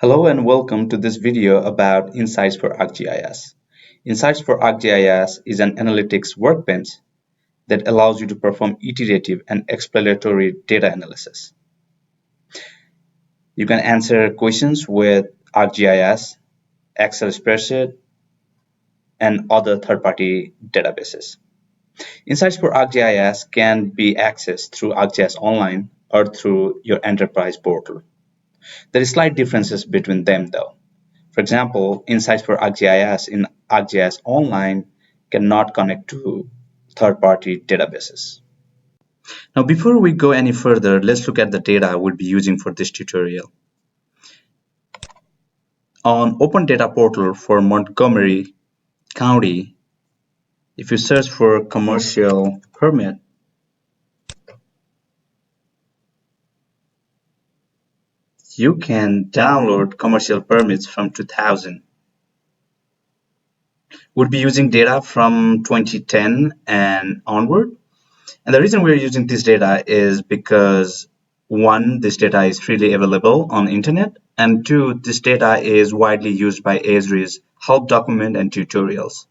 Hello and welcome to this video about Insights for ArcGIS. Insights for ArcGIS is an analytics workbench that allows you to perform iterative and exploratory data analysis. You can answer questions with ArcGIS, Excel spreadsheet, and other third-party databases. Insights for ArcGIS can be accessed through ArcGIS Online or through your enterprise portal. There are slight differences between them though. For example, Insights for ArcGIS in ArcGIS Online cannot connect to third-party databases. Now, before we go any further, let's look at the data we'll be using for this tutorial. On Open Data Portal for Montgomery County, if you search for commercial permit, you can download commercial permits from 2000. We'll be using data from 2010 and onward. And the reason we're using this data is because one, this data is freely available on internet, and two, this data is widely used by Esri's help document and tutorials.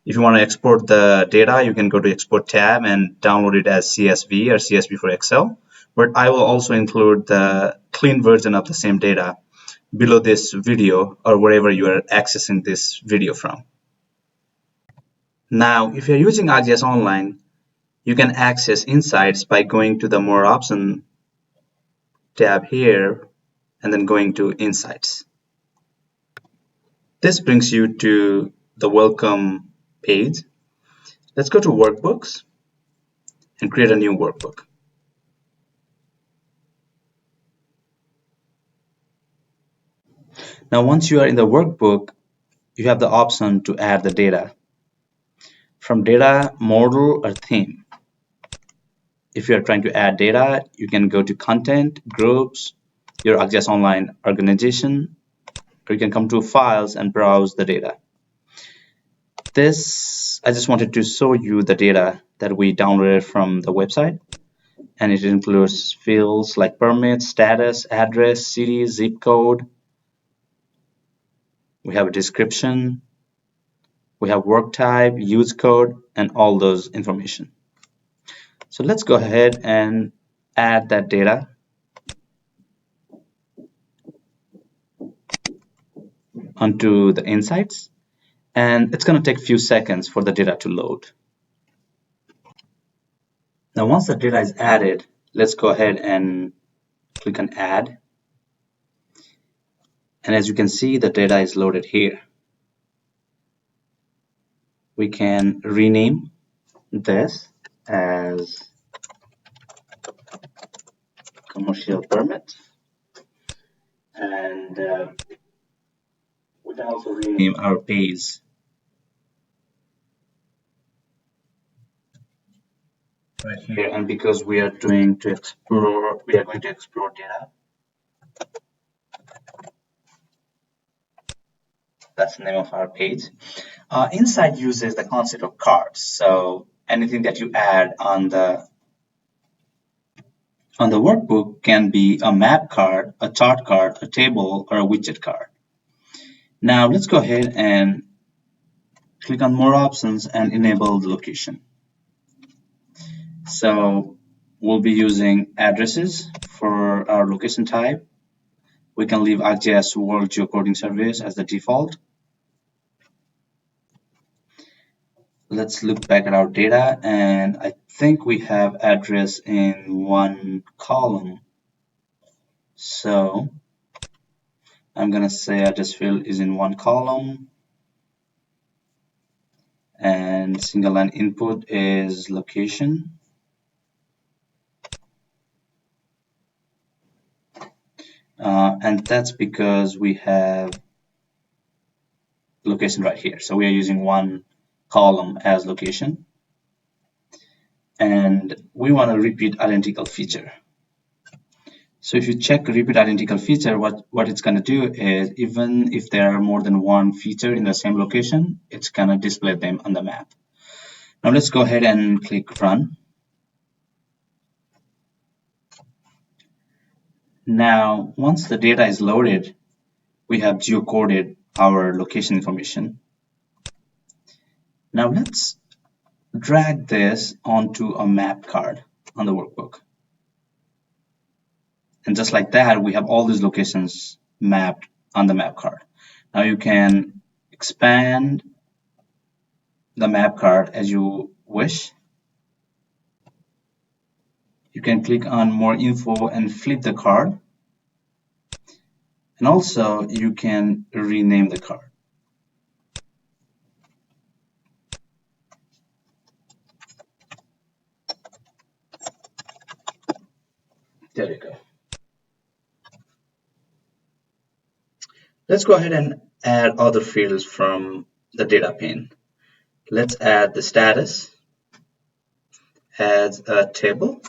If you want to export the data, you can go to Export tab and download it as CSV or CSV for Excel. But I will also include the clean version of the same data below this video or wherever you are accessing this video from. Now, if you're using ArcGIS Online, you can access Insights by going to the More Option tab here and then going to Insights. This brings you to the Welcome page. Let's go to Workbooks and create a new workbook. Now, once you are in the workbook, you have the option to add the data from data, model, or theme. If you are trying to add data, you can go to Content, Groups, your ArcGIS Online organization, or you can come to Files and browse the data. I just wanted to show you the data that we downloaded from the website, and it includes fields like permit, status, address, city, zip code. We have a description, we have work type, use code, and all those information. So let's go ahead and add that data. Onto the Insights, and it's going to take a few seconds for the data to load. Now, once the data is added, let's go ahead and click on Add. And as you can see, the data is loaded here. We can rename this as commercial permit, and we can also rename our page right here. And because we are going to explore data, that's the name of our page. Insight uses the concept of cards. So anything that you add on the workbook can be a map card, a chart card, a table, or a widget card. Now let's go ahead and click on More Options and enable the location. So we'll be using addresses for our location type. We can leave ArcGIS World Geocoding Service as the default. Let's look back at our data, and I think we have address in one column. So I'm going to say address field is in one column, and single line input is location. And that's because we have location right here. So we are using one column as location, and we want to repeat identical feature. So if you check repeat identical feature, what it's going to do is, even if there are more than one feature in the same location, it's going to display them on the map. Now let's go ahead and click Run. Now, once the data is loaded, we have geocoded our location information. Now let's drag this onto a map card on the workbook. And just like that, we have all these locations mapped on the map card. Now you can expand the map card as you wish. You can click on more info and flip the card. And also you can rename the card. There you go. Let's go ahead and add other fields from the data pane. Let's add the status as a table.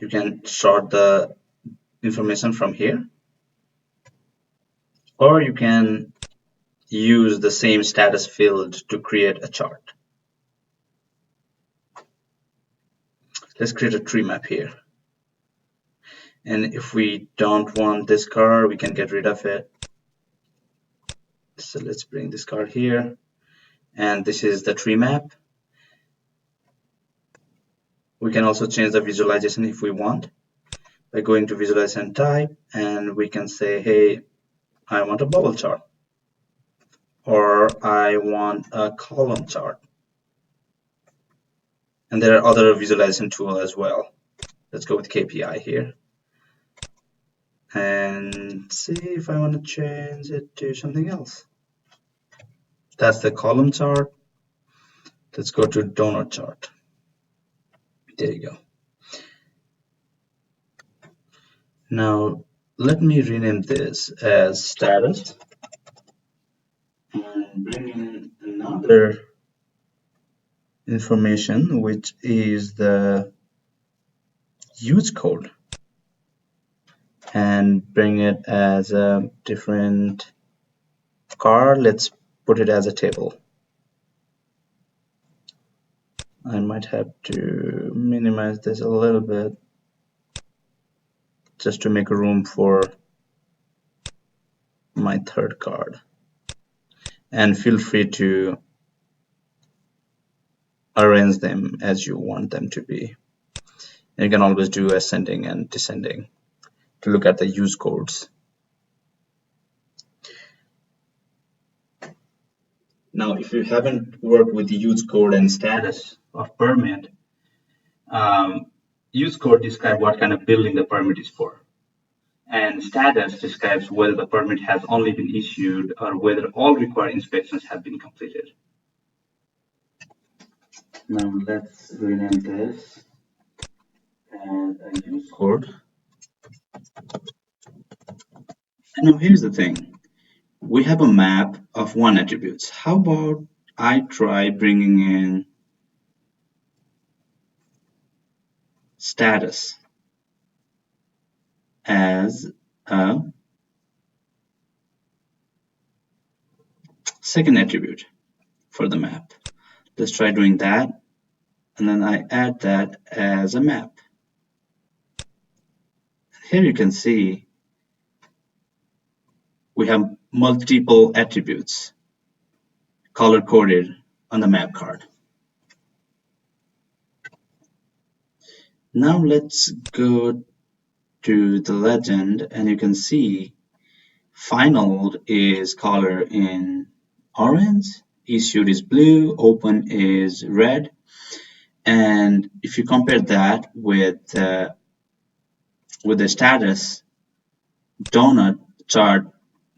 You can sort the information from here, or you can use the same status field to create a chart. Let's create a tree map here. And if we don't want this card, we can get rid of it. So let's bring this card here. And this is the tree map. We can also change the visualization if we want by going to visualization type, and we can say, hey, I want a bubble chart, or I want a column chart. And there are other visualization tools as well. Let's go with KPI here and see if I want to change it to something else. That's the column chart. Let's go to donut chart. There you go. Now let me rename this as status and bring in another information, which is the use code, and bring it as a different card. Let's put it as a table. I might have to minimize this a little bit just to make room for my third card. And feel free to arrange them as you want them to be. And you can always do ascending and descending to look at the use codes. Now, if you haven't worked with the use code and status of permit, use code describes what kind of building the permit is for. And status describes whether the permit has only been issued or whether all required inspections have been completed. Now let's rename this as a use code. And now here's the thing. We have a map of one attributes. How about I try bringing in status as a second attribute for the map. Let's try doing that, and then I add that as a map. Here you can see we have multiple attributes color coded on the map card. Now let's go to the legend, and you can see final is color in orange, issued is blue, open is red. And if you compare that with the status donut chart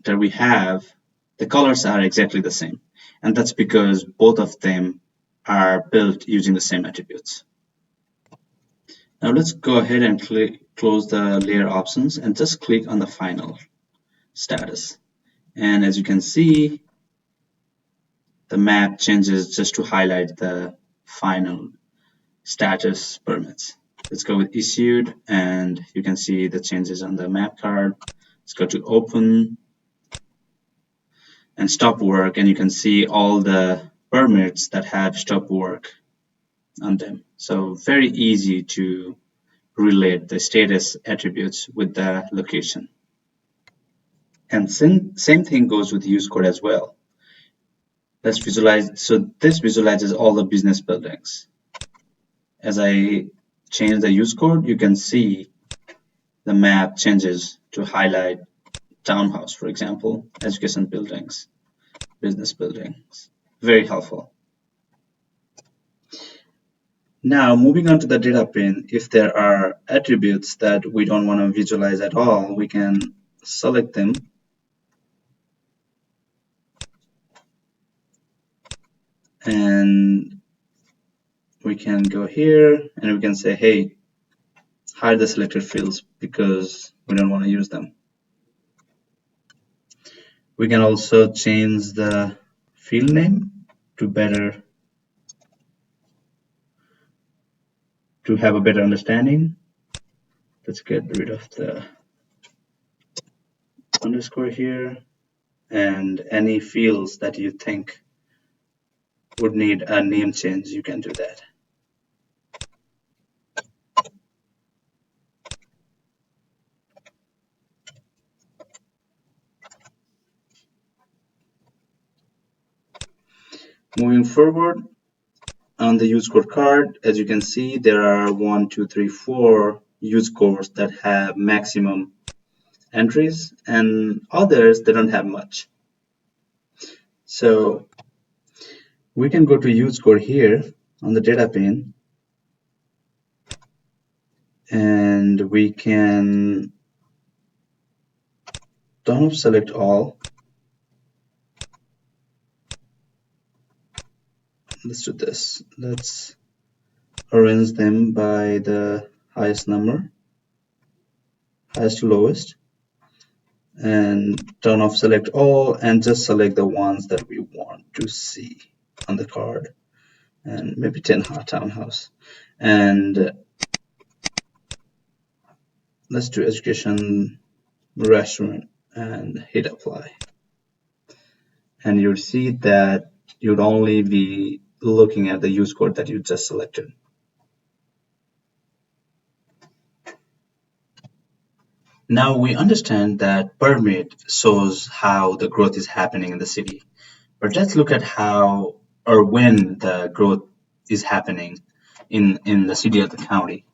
that we have, the colors are exactly the same. And that's because both of them are built using the same attributes. Now let's go ahead and close the layer options and just click on the final status. And as you can see, the map changes just to highlight the final status permits. Let's go with issued, and you can see the changes on the map card. Let's go to open and stop work, and you can see all the permits that have stop work on them. So very easy to relate the status attributes with the location. And same thing goes with use code as well. Let's visualize. So this visualizes all the business buildings. As I change the use code, you can see the map changes to highlight townhouse, for example, education buildings, business buildings. Very helpful. Now, moving on to the data pane, if there are attributes that we don't want to visualize at all, we can select them and we can go here and we can say, hey, hide the selected fields because we don't want to use them. We can also change the field name to have a better understanding. Let's get rid of the underscore here, and any fields that you think would need a name change, you can do that. Moving forward, on the use code card, as you can see, there are 1, 2, 3, 4 use codes that have maximum entries, and others that don't have much. So we can go to use code here on the data pane, and we can turn off select all. Let's do this. Let's arrange them by the highest number, highest to lowest, and turn off select all and just select the ones that we want to see on the card, and maybe 10 townhouse. And let's do education restaurant and hit apply. And you'll see that you'd only be looking at the use code that you just selected. Now we understand that permit shows how the growth is happening in the city. But let's look at how or when the growth is happening in the city or the county.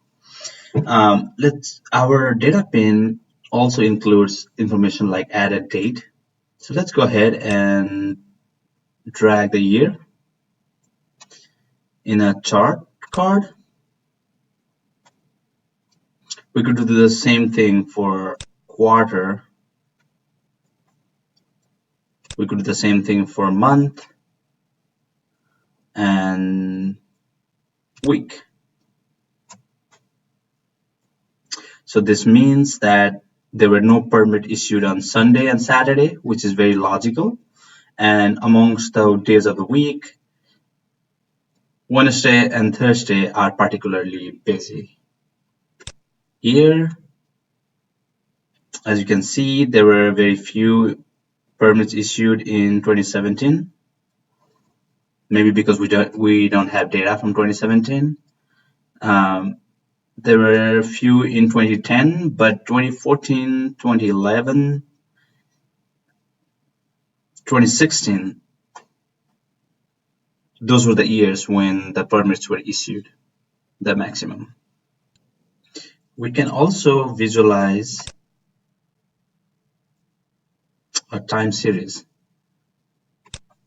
Our data pane also includes information like added date. So let's go ahead and drag the year in a chart card. We could do the same thing for quarter. We could do the same thing for month and week. So this means that there were no permit issued on Sunday and Saturday, which is very logical. And amongst the days of the week, Wednesday and Thursday are particularly busy. Here, as you can see, there were very few permits issued in 2017. Maybe because we don't have data from 2017. There were a few in 2010, but 2014, 2011, 2016, those were the years when the permits were issued, the maximum. We can also visualize a time series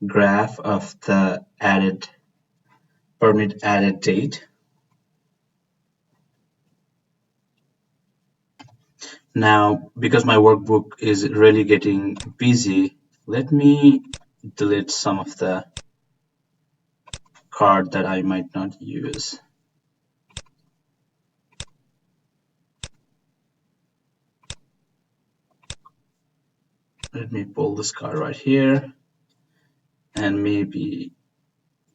graph of the permit added date. Now, because my workbook is really getting busy, let me delete some of the card that I might not use. Let me pull this card right here, and maybe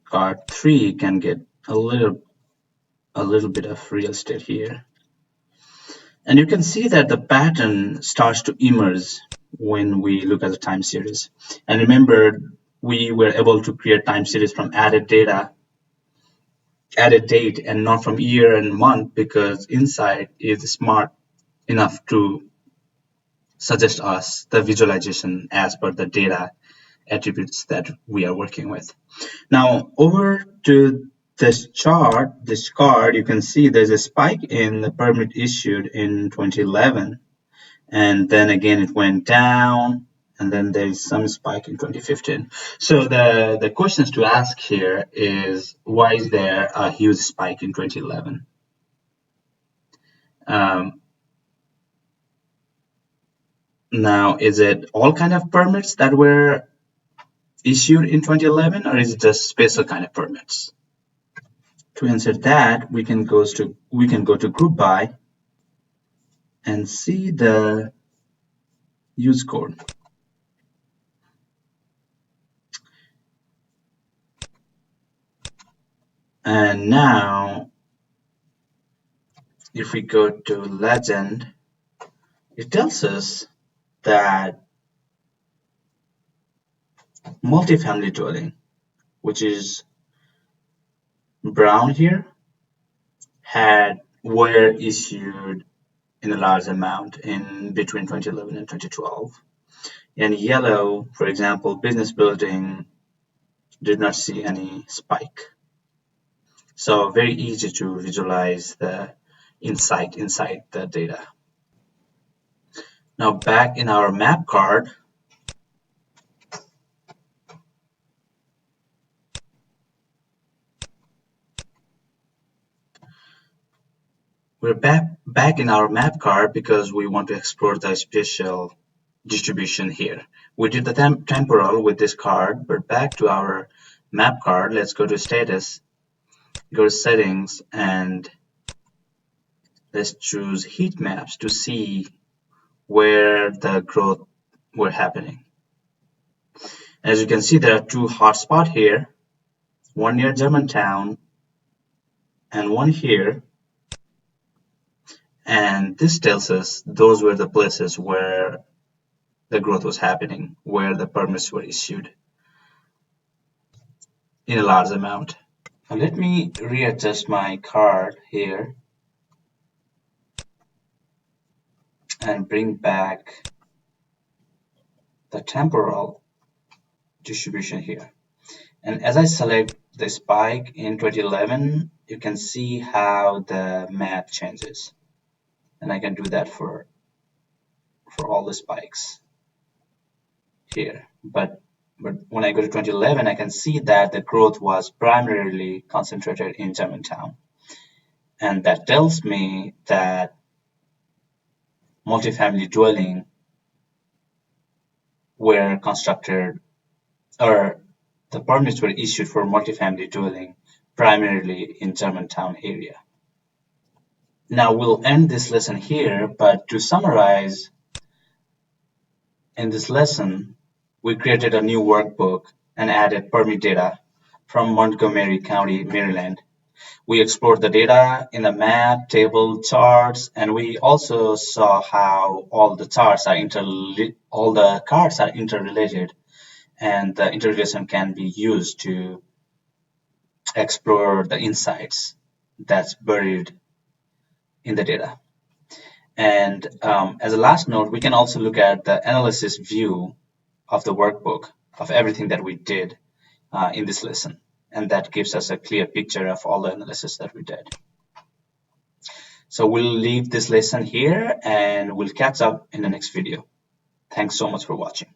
card 3 can get a little bit of real estate here. And you can see that the pattern starts to emerge when we look at the time series. And remember, we were able to create time series from added data add a date and not from year and month, because Insight is smart enough to suggest us the visualization as per the data attributes that we are working with. Now, over to this card, you can see there's a spike in the permit issued in 2011, and then again it went down, and then there's some spike in 2015. So the questions to ask here is, why is there a huge spike in 2011? Um, Now, is it all kind of permits that were issued in 2011, or is it just special kind of permits? To answer that, we can go to group by and see the use code. And now, if we go to legend, it tells us that multifamily dwelling, which is brown here, were issued in a large amount in between 2011 and 2012. And yellow, for example, business building, did not see any spike. So very easy to visualize the insight inside the data. Now back in our map card, we're back in our map card because we want to explore the spatial distribution here. We did the temporal with this card, but back to our map card, let's go to status, go to settings, and let's choose heat maps to see where the growth were happening. As you can see, there are two hotspots here, one near Germantown and one here. And this tells us those were the places where the growth was happening, where the permits were issued in a large amount. Now let me readjust my card here and bring back the temporal distribution here. And as I select the spike in 2011, you can see how the map changes. And I can do that for all the spikes here. But when I go to 2011, I can see that the growth was primarily concentrated in Germantown. And that tells me that multifamily dwelling were constructed, or the permits were issued for multifamily dwelling primarily in Germantown area. Now we'll end this lesson here, but to summarize, in this lesson, we created a new workbook and added permit data from Montgomery County, Maryland. We explored the data in the map, table, charts, and we also saw how all the cards are interrelated, and the interrelation can be used to explore the insights that's buried in the data. And as a last note, we can also look at the analysis view of the workbook of everything that we did in this lesson. And that gives us a clear picture of all the analysis that we did. So we'll leave this lesson here and we'll catch up in the next video. Thanks so much for watching.